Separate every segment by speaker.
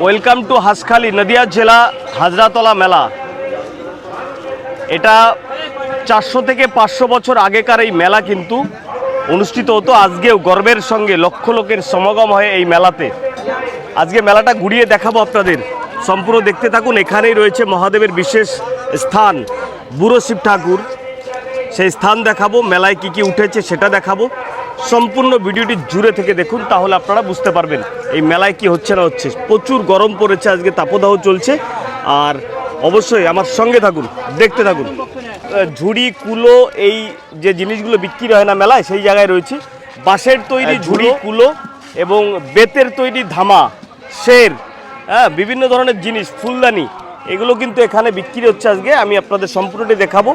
Speaker 1: Welcome to Hanskhali, Nadia জেলা, হাজরাতলা মেলা। এটা 400 থেকে 500 বছর আগেকার এই মেলা কিন্তু অনুষ্ঠিত হতো। আজকেও গর্বের সঙ্গে লক্ষ লোকের সমাগম হয় এই মেলাতে। আজকে মেলাটা ঘুরিয়ে দেখাবো আপনাদের, সম্পূর্ণ দেখতে থাকুন। এখানেই রয়েছে মহাদেবের বিশেষ স্থান বুড়ো শিব ঠাকুর, সেই স্থান দেখাবো। মেলায় কি কি উঠেছে সেটা দেখাবো। সম্পূর্ণ ভিডিওটি জুড়ে থেকে দেখুন, তাহলে আপনারা বুঝতে পারবেন এই মেলায় কি হচ্ছে না হচ্ছে। প্রচুর গরম পড়েছে, আজকে তাপদাহ চলছে। আর অবশ্যই আমার সঙ্গে থাকুন, দেখতে থাকুন। ঝুড়ি, কুলো, এই যে জিনিসগুলো বিক্রি হয় না মেলায়, সেই জায়গায় রয়েছে। বাঁশের তৈরি ঝুড়ি, কুলো এবং বেতের তৈরি ধামা, শের, বিভিন্ন ধরনের জিনিস, ফুলদানি, এগুলো কিন্তু এখানে বিক্রি হচ্ছে। আজকে আমি আপনাদের সম্পূর্ণটি দেখাবো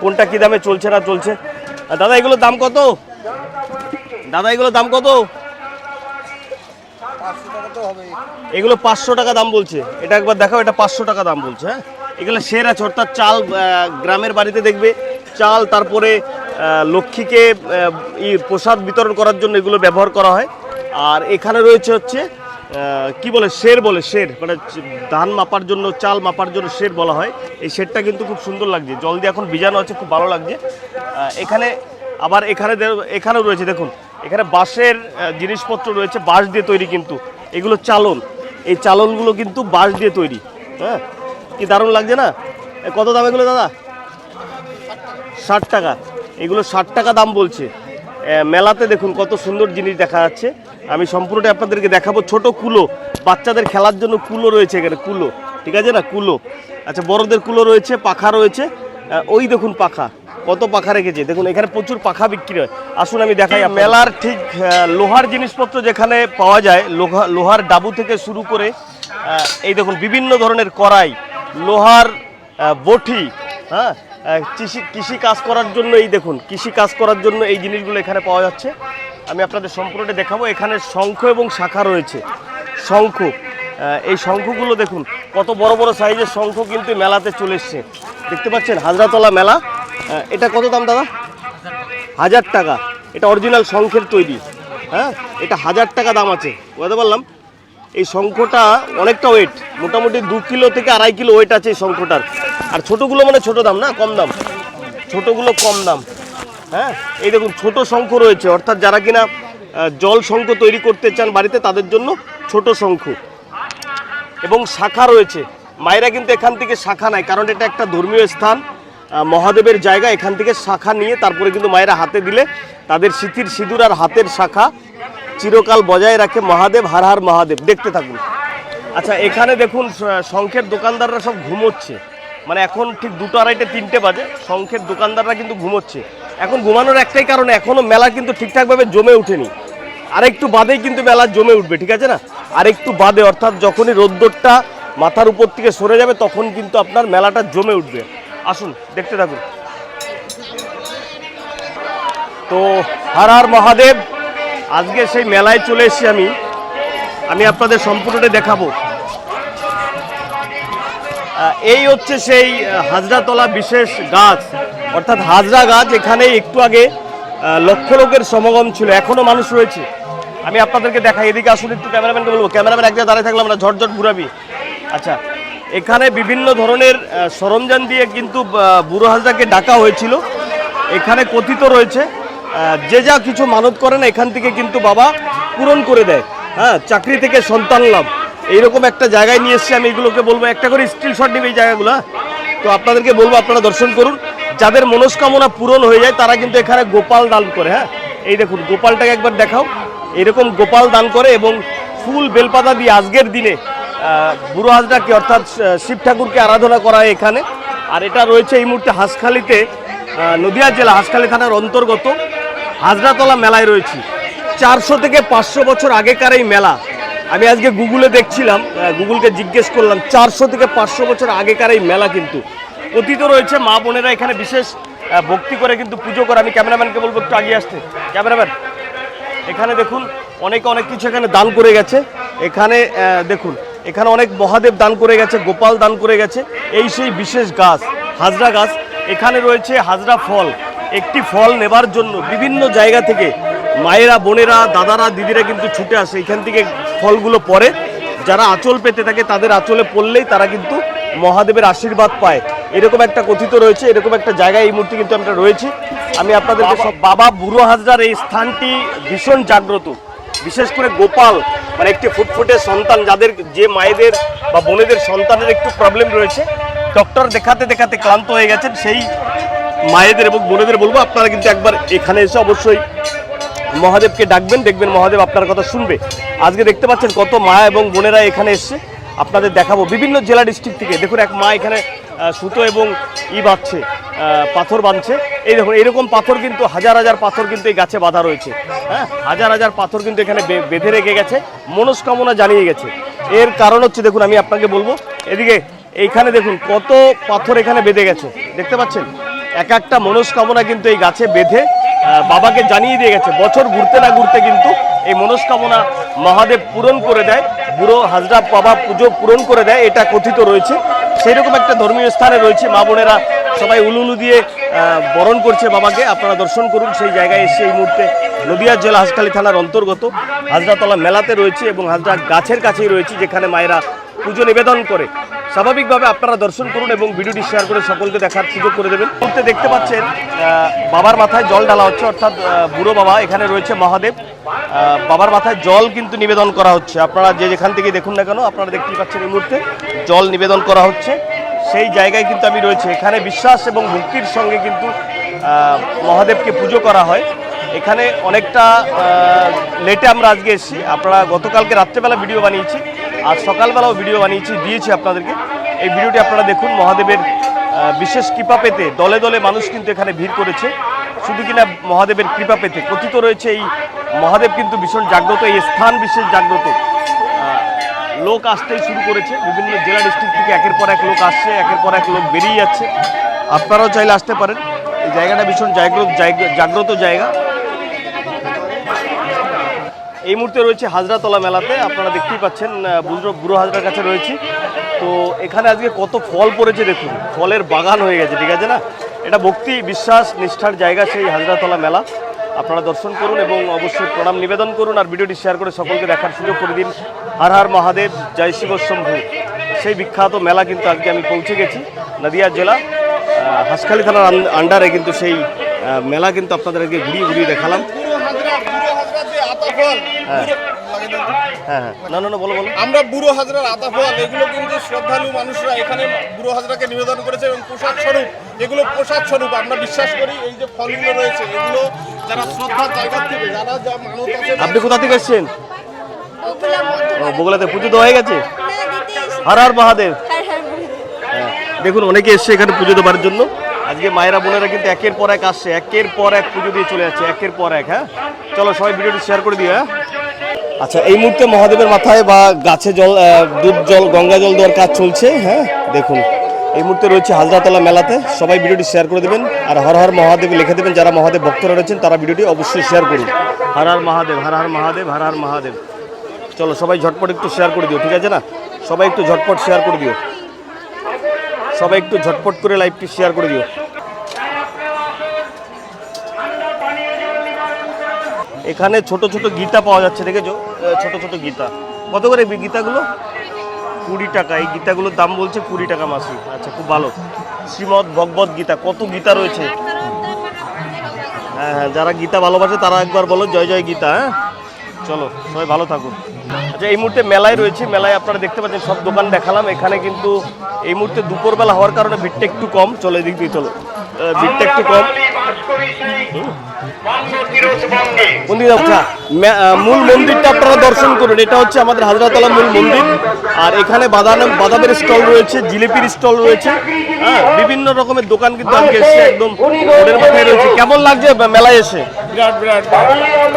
Speaker 1: কোনটা কী দামে চলছে না চলছে। দাদা এগুলোর দাম কত? দাদা এগুলোর দাম কত? এগুলো 500 টাকা দাম বলছে। এটা একবার দেখাও, এটা 500 টাকা দাম বলছে। হ্যাঁ, এগুলো শের আছে, অর্থাৎ চাল। গ্রামের বাড়িতে দেখবে চাল, তারপরে লক্ষ্মীকে প্রসাদ বিতরণ করার জন্য এগুলো ব্যবহার করা হয়। আর এখানে রয়েছে হচ্ছে কি বলে, শের বলে, শের মানে ধান মাপার জন্য, চাল মাপার জন্য শের বলা হয়। এই শেরটা কিন্তু খুব সুন্দর লাগছে, জল দিয়ে এখন ভিজানো আছে, খুব ভালো লাগছে। এখানে আবার এখানেও রয়েছে, দেখুন এখানে বাঁশের জিনিসপত্র রয়েছে, বাঁশ দিয়ে তৈরি কিন্তু এগুলো চালন। এই চালনগুলো কিন্তু বাঁশ দিয়ে তৈরি। হ্যাঁ, কি দারুণ লাগছে না? কত দাম এগুলো দাদা? 60 টাকা। এগুলো 60 টাকা দাম বলছে। মেলাতে দেখুন কত সুন্দর জিনিস দেখা যাচ্ছে। আমি সম্পূর্ণটা আপনাদেরকে দেখাবো। ছোট কুলো, বাচ্চাদের খেলার জন্য কুলো রয়েছে এখানে, কুলো, ঠিক আছে না, কুলো। আচ্ছা, বড়দের কুলো রয়েছে, পাখা রয়েছে। ওই দেখুন পাখা, কত পাখা রেখেছে দেখুন। এখানে প্রচুর পাখা বিক্রি হয়। আসুন আমি দেখাই। মেলার ঠিক লোহার জিনিসপত্র যেখানে পাওয়া যায়, লোহার ডাবু থেকে শুরু করে এই দেখুন বিভিন্ন ধরনের কড়াই, লোহার বটি, হ্যাঁ, কৃষি কাজ করার জন্য, এই দেখুন কৃষি কাজ করার জন্য এই জিনিসগুলো এখানে পাওয়া যাচ্ছে। আমি আপনাদের সম্পূর্ণটা দেখাবো। এখানে শঙ্খ এবং শাখা রয়েছে। শঙ্খ, এই শঙ্খগুলো দেখুন কত বড় বড় সাইজের শঙ্খ কিন্তু মেলাতে চলে এসছে, দেখতে পাচ্ছেন। হাজরাতলা মেলা। এটা কত দাম দাদা? 1000 টাকা। এটা অরিজিনাল শঙ্খের তৈরি। হ্যাঁ, এটা 1000 টাকা দাম আছে, বুঝতে পারলাম। এই শঙ্খটা অনেকটা ওয়েট, মোটামুটি 2 কিলো থেকে 2.5 কিলো ওয়েট আছে এই শঙ্খটার। আর ছোটোগুলো মানে ছোটো দাম না, কম দাম, ছোটোগুলো কম দাম। হ্যাঁ, এই দেখুন ছোট শঙ্খ রয়েছে, অর্থাৎ যারা কিনা জল শঙ্খ তৈরি করতে চান বাড়িতে, তাদের জন্য ছোট শঙ্খ। এবং শাখা রয়েছে। মায়েরা কিন্তু এখান থেকে শাখা নেয়, কারণ এটা একটা ধর্মীয় স্থান, মহাদেবের জায়গা। এখান থেকে শাখা নিয়ে তারপরে কিন্তু মায়েরা হাতে দিলে তাদের সিঁথির সিঁদুর আর হাতের শাখা চিরকাল বজায় রাখে মহাদেব। হার হার মহাদেব। দেখতে থাকুন। আচ্ছা, এখানে দেখুন শঙ্খের দোকানদাররা সব ঘুমোচ্ছে। মানে এখন ঠিক 2টো, 2:30, 3টে বাজে। শঙ্খের দোকানদাররা কিন্তু ঘুমোচ্ছে। এখন ঘুমানোর একটাই কারণ, এখনও মেলা কিন্তু ঠিকঠাকভাবে জমে ওঠেনি। আরেকটু বাদেই কিন্তু মেলা জমে উঠবে, ঠিক আছে না? আরেকটু বাদে, অর্থাৎ যখনই রোদ্দুরটা মাথার উপর থেকে সরে যাবে, তখন কিন্তু আপনার মেলাটা জমে উঠবে। আসুন দেখতে থাকুন। তো হার হার মহাদেব। আজকে সেই মেলায় চলে এসেছি আমি আপনাদের সম্পূর্ণটা দেখাবো। এই হচ্ছে সেই হাজরাতলা বিশেষ গাছ, অর্থাৎ হাজরা গাছ। এখানে একটু আগে লক্ষ লোকের সমাগম ছিল, এখনো মানুষ রয়েছে। আমি আপনাদেরকে দেখাই, এদিকে আসুন একটু। ক্যামেরাম্যানকে বলবো, ক্যামেরাম্যান এক জায়গায় দাঁড়িয়ে থাকলাম না, ঝটঝট ঘুরাবি। আচ্ছা, এখানে বিভিন্ন ধরনের সরঞ্জাম দিয়ে কিন্তু বুড়ো হাজরাকে ডাকা হয়েছিল। এখানে কথিত রয়েছে যে যা কিছু মানত করে না, এখান থেকে কিন্তু বাবা পূরণ করে দেয়। হ্যাঁ, চাকরি থেকে সন্তান লাভ, এইরকম একটা জায়গায় নিয়ে এসেছি। আমি এগুলোকে বলবো একটা করে স্টিল শট নেবে এই জায়গাগুলো। তো আপনাদেরকে বলবো আপনারা দর্শন করুন। যাদের মনস্কামনা পূরণ হয়ে যায় তারা কিন্তু এখানে গোপাল দান করে। হ্যাঁ, এই দেখুন গোপালটাকে একবার দেখাও। এরকম গোপাল দান করে এবং ফুল বেলপাতা দিয়ে আজকের দিনে বুড়ো হাজরাকে, অর্থাৎ শিব ঠাকুরকে আরাধনা করা হয় এখানে। আর এটা রয়েছে এই মুহূর্তে হাঁসখালিতে, নদিয়া জেলা হাঁসখালি থানার অন্তর্গত হাজরাতলা মেলায় রয়েছি। 400 থেকে 500 বছর আগেকার এই মেলা। আমি আজকে গুগলে দেখছিলাম, গুগলকে জিজ্ঞেস করলাম, 400 থেকে 500 বছর আগেকার এই মেলা কিন্তু কথিত রয়েছে। মা বোনেরা এখানে বিশেষ ভক্তি করে কিন্তু পুজো করে। আমি ক্যামেরাম্যানকে বলবো একটু আগিয়ে আসতে। ক্যামেরাম্যান, এখানে দেখুন অনেক কিছু এখানে দান করে গেছে। এখানে দেখুন, এখানে অনেক মহাদেব দান করে গেছে, গোপাল দান করে গেছে। এই সেই বিশেষ গাছ, হাজরা গাছ। এখানে রয়েছে হাজরা ফল। একটি ফল নেবার জন্য বিভিন্ন জায়গা থেকে মায়েরা, বোনেরা, দাদারা, দিদিরা কিন্তু ছুটে আসে। এখান থেকে ফলগুলো পরে যারা আঁচল পেতে থাকে তাদের আঁচলে পড়লেই তারা কিন্তু মহাদেবের আশীর্বাদ পায়, এরকম একটা কথিত রয়েছে। এরকম একটা জায়গায় এই মুহূর্তে কিন্তু আমরা রয়েছি। আমি আপনাদেরকে সব বাবা বুড়ো হাজরার এই স্থানটি ভীষণ জাগ্রত, বিশেষ করে গোপাল মানে একটি ফুটফুটে সন্তান, যাদের যে মায়েদের বা বোনেদের সন্তানের একটু প্রবলেম রয়েছে, ডক্টর দেখাতে দেখাতে ক্লান্ত হয়ে গেছেন, সেই মায়েদের এবং বোনেদের বলবো আপনারা কিন্তু একবার এখানে এসে অবশ্যই মহাদেবকে ডাকবেন, দেখবেন মহাদেব আপনার কথা শুনবে। আজকে দেখতে পাচ্ছেন কত মা এবং বোনেরা এখানে এসছে, আপনাদের দেখাবো বিভিন্ন জেলা ডিস্ট্রিক্ট থেকে। দেখুন এক মা এখানে সুতো এবং বাঁধছে, পাথর বাঁধছে। এই দেখুন এরকম পাথর কিন্তু হাজার হাজার পাথর কিন্তু এই গাছে বাঁধা রয়েছে, হ্যাঁ, হাজার হাজার পাথর কিন্তু এখানে বেঁধে রেখে গেছে, মনস্কামনা জানিয়ে গেছে। এর কারণ হচ্ছে দেখুন আমি আপনাকে বলবো, এদিকে এইখানে দেখুন কত পাথর এখানে বেঁধে গেছে, দেখতে পাচ্ছেন এক একটা মনস্কামনা কিন্তু এই গাছে বেঁধে বাবাকে জানিয়ে দিয়ে গেছে। বছর ঘুরতে না ঘুরতে কিন্তু এই মনস্কামনা মহাদেব পূরণ করে দেয়, বুড়ো হাজরা বাবা পুজো পূরণ করে দেয়, এটা কথিত রয়েছে। সেই রকম একটা ধর্মীয় স্থানে রয়েছে, মা বোনেরা সবাই উলুলু দিয়ে বরণ করছে বাবাকে। আপনারা দর্শন করুন সেই জায়গায় এসে। এই মুহূর্তে নদিয়া জেলা হাঁসখালী থানার অন্তর্গত হাজরাতলা মেলাতে রয়েছে এবং হাজরা গাছের কাছেই রয়েছে, যেখানে মায়েরা পুজো নিবেদন করে। স্বাভাবিকভাবে আপনারা দর্শন করুন এবং ভিডিওটি শেয়ার করে সকলকে দেখার সুযোগ করে দেবেন। মুহূর্তে দেখতে পাচ্ছেন বাবার মাথায় জল ঢালা হচ্ছে, অর্থাৎ বুড়ো বাবা এখানে রয়েছে মহাদেব, বাবার মাথায় জল কিন্তু নিবেদন করা হচ্ছে। আপনারা যে যেখান থেকে দেখুন না কেন আপনারা দেখতেই পাচ্ছেন এই মুহূর্তে জল নিবেদন করা হচ্ছে। সেই জায়গায় কিন্তু আমি রয়েছে, এখানে বিশ্বাস এবং ভক্তির সঙ্গে কিন্তু মহাদেবকে পুজো করা হয়। এখানে অনেকটা লেটে আমরা আজকে এসেছি, আপনারা গতকালকে রাত্রেবেলা ভিডিও বানিয়েছি, আর সকালবেলাও ভিডিও বানিয়েছি, দিয়েছি আপনাদেরকে। এই ভিডিওটি আপনারা দেখুন। মহাদেবের বিশেষ কৃপা পেতে দলে দলে মানুষ কিন্তু এখানে ভিড় করেছে, শুধু কিনা মহাদেবের কৃপা পেতে। কথিত রয়েছে এই মহাদেব কিন্তু ভীষণ জাগ্রত, এই স্থান বিশেষ জাগ্রত। লোক আসতেই শুরু করেছে, বিভিন্ন জেলা ডিস্ট্রিক্ট থেকে একের পর এক লোক আসছে, একের পর এক লোক বেরিয়ে যাচ্ছে। আপনারাও চাইলে আসতে পারেন, এই জায়গাটা ভীষণ জাগ্রত জায়গা। এই মুহূর্তে রয়েছে হাজরাতলা মেলাতে, আপনারা দেখতেই পাচ্ছেন বুড়ো হাজরার কাছে রয়েছি। তো এখানে আজকে কত ফল পড়েছে দেখুন, ফলের বাগান হয়ে গেছে, ঠিক আছে না? এটা ভক্তি বিশ্বাস নিষ্ঠার জায়গা সেই হাজরাতলা মেলা। আপনারা দর্শন করুন এবং অবশ্যই প্রণাম নিবেদন করুন, আর ভিডিওটি শেয়ার করে সকলকে দেখার সুযোগ করে দিন। হর হর মহাদেব, জয় শিব শম্ভু। সেই বিখ্যাত মেলা কিন্তু আজকে আমি পৌঁছে গেছি নদিয়া জেলা হাঁসখালী থানার আন্ডারে, কিন্তু সেই মেলা কিন্তু আপনাদের আজকে ঘুরিয়ে ঘুরিয়ে দেখালাম।
Speaker 2: আমরা বুড়ো হাজরার আতা ফল, এগুলো কিন্তু শ্রদ্ধালু মানুষরা এখানে বুড়ো হাজরাকে নিবেদন করেছে এবং প্রসাদ স্বরূপ, এগুলো প্রসাদ স্বরূপ আমরা বিশ্বাস করি। এই যে ফলগুলো রয়েছে এগুলো যারা শ্রদ্ধার জায়গা থেকে যারা যা মানত আছে।
Speaker 1: আপনি কোথা থেকে এসেছেন? বগুড়াতে পুজো দেওয়া হয়ে গেছে? হর হর মহাদেব। দেখুন অনেকে এসছে এখানে পুজো দেওয়ার জন্য। আজকে মায়েরা বোনেরা কিন্তু একের পর এক আসছে, একের পর এক পুজো দিয়ে চলে যাচ্ছে, একের পর এক। হ্যাঁ, চলো সবাই ভিডিওটি শেয়ার করে দিও। হ্যাঁ, আচ্ছা, এই মুহূর্তে মহাদেবের মাথায় বা গাছে জল, দুধ জল, গঙ্গা জল দেওয়ার কাজ চলছে। হ্যাঁ, দেখুন এই মুহূর্তে রয়েছে হাজরাতলা মেলাতে। সবাই ভিডিওটি শেয়ার করে দেবেন আর হর হর মহাদেব লিখে দেবেন। যারা মহাদেব ভক্তরা রয়েছেন তারা ভিডিওটি অবশ্যই শেয়ার করুন। হর হর মহাদেব, হর হর মহাদেব, হর হর মহাদেব। চলো সবাই ঝটপট একটু শেয়ার করে দিও, ঠিক আছে না? সবাই একটু ঝটপট শেয়ার করে দিও, সবাই একটু ঝটপট করে লাইভটি শেয়ার করে দিও। এখানে ছোট ছোট গীতা পাওয়া যাচ্ছে, দেখেছো? ছোট ছোট গীতা। কত করে গীতাগুলো? 20 টাকা। এই গীতাগুলোর দাম বলছে 20 টাকা মাসি। আচ্ছা, খুব ভালো। শ্রীমদ্ ভগবত গীতা, কত গীতা রয়েছে। হ্যাঁ হ্যাঁ, যারা গীতা ভালোবাসে তারা একবার বলো জয় জয় গীতা। হ্যাঁ, চলো সবাই ভালো থাকুন। আচ্ছা, এই মুহূর্তে মেলায় রয়েছে। মেলায় আপনারা দেখতে পাচ্ছেন সব দোকান দেখালাম। এখানে কিন্তু এই মুহূর্তে দুপুরবেলা হওয়ার কারণে ভিড়টা একটু কম। চলো এদিক দিয়ে চলো, ভিড়টা একটু কম। মূল মন্দিরটা আপনারা দর্শন করুন। এটা হচ্ছে আমাদের হাজরাতলা মূল মন্দির। আর এখানে বাদামের স্টল রয়েছে, জিলিপির স্টল রয়েছে। হ্যাঁ, বিভিন্ন রকমের দোকান কিন্তু আজকে এসে একদম রোডের মাথায় রয়েছে। কেমন লাগছে মেলায় এসে?
Speaker 2: বিরাট বিরাট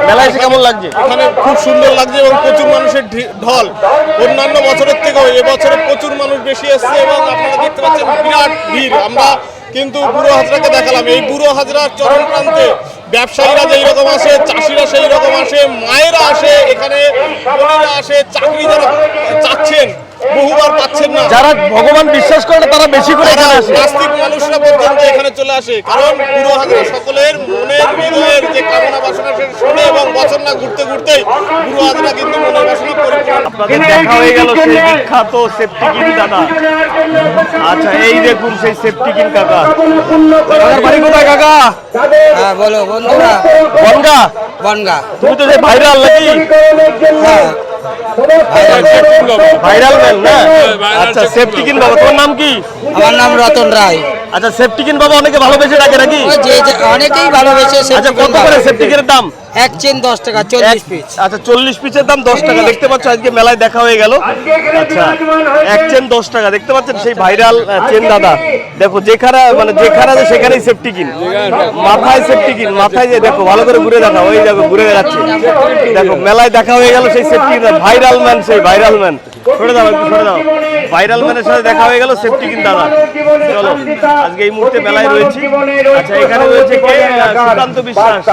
Speaker 1: মেলায় এসে কেমন লাগছে?
Speaker 2: এখানে খুব সুন্দর লাগছে এবং প্রচুর মানুষের ঢল। অন্যান্য বছরের থেকেও এবছরে প্রচুর মানুষ বেশি এসছে এবং আপনারা দেখতে পাচ্ছেন বিরাট ভিড়। আমরা কিন্তু বুড়ো হাজরাকে দেখালাম। এই বুড়ো হাজরার চরম প্রান্তে ব্যবসায়ীরা যেই রকম আসে, চাষিরা সেই রকম আসে, মায়েরা আসে, এখানে বোনেরা আসে, চাকরি যারা চাচ্ছেন বহু আর পাচ্ছেন না।
Speaker 1: যারা ভগবান বিশ্বাস করে না তারা বেশি করে এখানে আসে।
Speaker 2: নাস্তিক মানুষরা পর্যন্ত এখানে চলে আসে, কারণ বুড়ো হাজরা সকলের মনের হৃদয়ের যে কামনা বাসনা সে শুনে এবং বছর না ঘুরতে ঘুরতেই বুড়ো হাজরা কিন্তু মনের বাসনা পরিপূর্ণ।
Speaker 1: আপনাদের দেখা হয়ে গেল সেই বিখ্যাত সেফটিকিন দাদা। আচ্ছা এই দেখুন সেই সেফটিকিন কাকা। কাকার বাড়ি কোথায় কাকা?
Speaker 3: হ্যাঁ বলো বন্ধুরা।
Speaker 1: বনগা।
Speaker 3: বনগা।
Speaker 1: তুমি তো সেই ভাইরাল নাকি?
Speaker 3: হ্যাঁ
Speaker 1: ভাইরাল ম্যান না? আচ্ছা সেফটিকিন বাবা, তোমার নাম কি?
Speaker 3: আমার নাম রতন রায়।
Speaker 1: আচ্ছা সেফটিকিন বাবা অনেকে ভালোবেসে ডাকে নাকি?
Speaker 3: ওই যে অনেকেই ভালোবেসে
Speaker 1: আচ্ছা কত করে সেফটিকিনের দাম?
Speaker 3: এক চেন 10 টাকা 40 পিস।
Speaker 1: আচ্ছা 40 পিসের দাম 10 টাকা। দেখতে পাচ্ছ আজকে মেলায় দেখা হয়ে গেল। আচ্ছা এক চেন 10 টাকা। দেখতে পাচ্ছেন সেই ভাইরাল চেন দাদা। দেখো যেখানে মানে যেখানে আছে সেখানেই সেফটিকিন, মাথায় সেফটিকিন, মাথায় যে দেখো ভালো করে ঘুরে দেখা, ওই দেখো ঘুরে দেখাচ্ছে। দেখো মেলায় দেখা হয়ে গেল সেই সেফটিকিন ভাইরাল ম্যান, সেই ভাইরাল ম্যান। সরে দাও একটু সরে দাও। ভাইরাল ম্যানের সাথে দেখা হয়ে গেল সেফটিকিন দাদা। চলো আজকে এই মুহূর্তে মেলায় রয়েছি। আচ্ছা এখানে রয়েছে কে? সুকান্ত বিশ্বাস।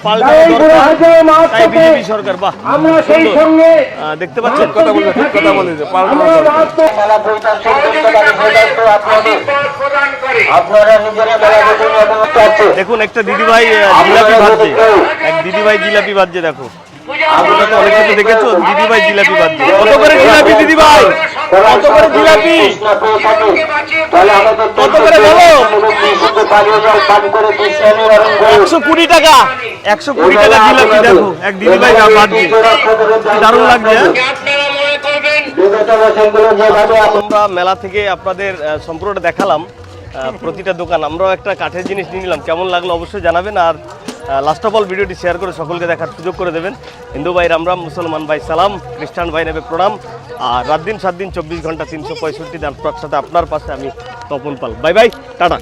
Speaker 1: পাল্টানো দরকার, তাই বিজেপি সরকার। বাহ সুন্দর। দেখতে পাচ্ছেন কথা বলে পাল্টানো দরকার। দেখুন একটা দিদিভাই জিলাপি ভাজছে, এক দিদিভাই জিলাপি ভাজছে। দেখো তোমরা তো অনেক কিছু দেখেছো, দিদিভাই জিলাপি ভাজছে। কত করে জিলাপি দিদিভাই? কত করে জিলাপি? কত করে বলো? 120 টাকা। 120 টাকা জিলাপি। দেখো এক দিদিভাই ভাজছে, দারুণ লাগছে। আমরা মেলা থেকে আপনাদের সম্পূর্ণটা দেখালাম, প্রতিটা দোকান। আমরাও একটা কাঠের জিনিস নিয়ে নিলাম, কেমন লাগলো অবশ্যই জানাবেন। আর লাস্ট অফ অল ভিডিওটি শেয়ার করে সকলকে দেখার সুযোগ করে দেবেন। হিন্দু ভাই রাম রাম, মুসলমান ভাই সালাম, খ্রিস্টান ভাই নেবে প্রণাম। আর রাত দিন 7 দিন 24 ঘন্টা 365 দিন আপনার সাথে আপনার পাশে আমি Tapan Pal. Bye bye, tata.